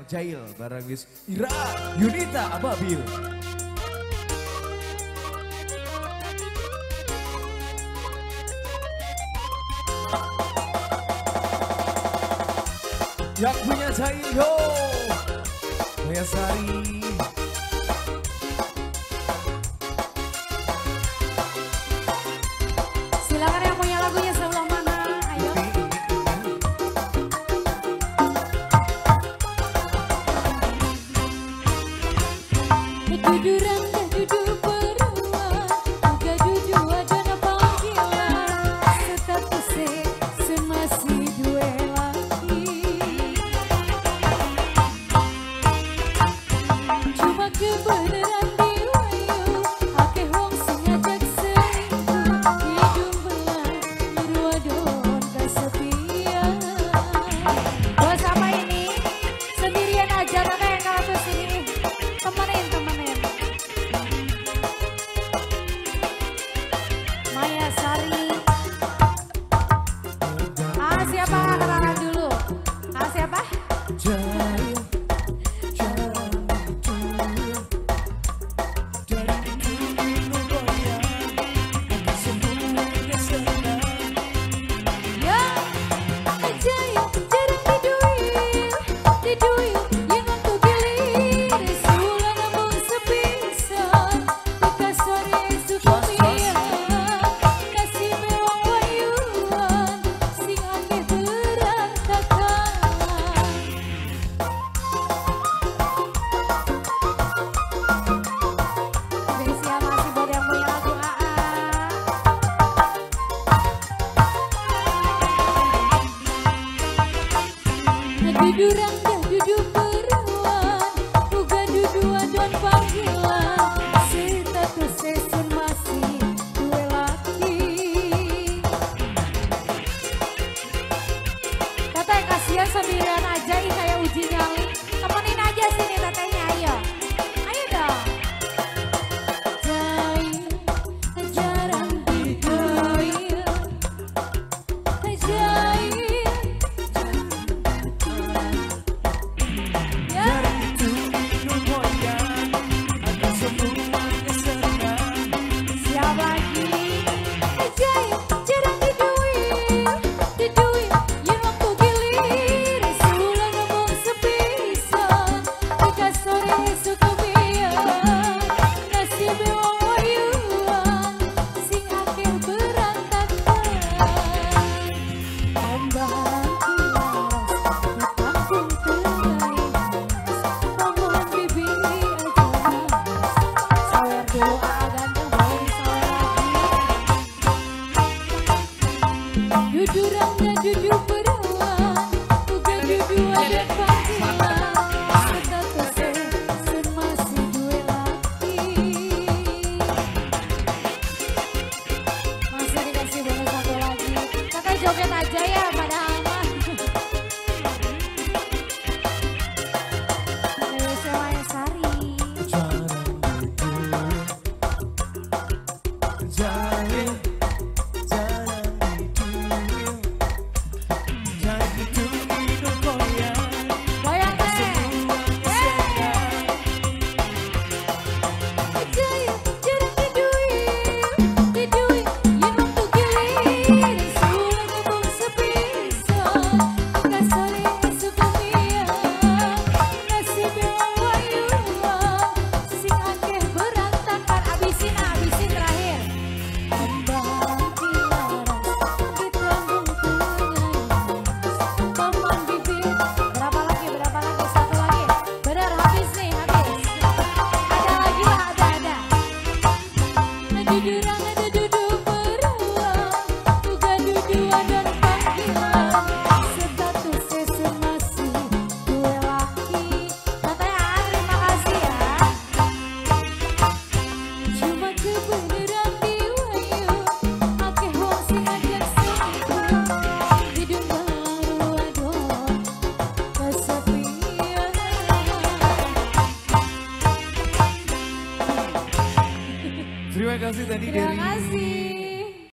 Jail bareng Miss Ira Yunita Ababil. Yang punya Jail yo, Maya Sari. Silakan yang punya lagunya sebelah mana, ayo. Dudu rendah, dudu beruang, juga dudu ada panggilan, statusnya semasih dua lagi. Cuma kebenaran diwayu, akeh wong sing ngajak selingkuh, hidung belah, nirwadon kesepian. Bos apa ini? Sendirian aja kakak yang kalau sini. Temenin. Maya Sari. Siapa? Kenalan dulu. Siapa? Jail, Ya, Jaya, jarang diduil.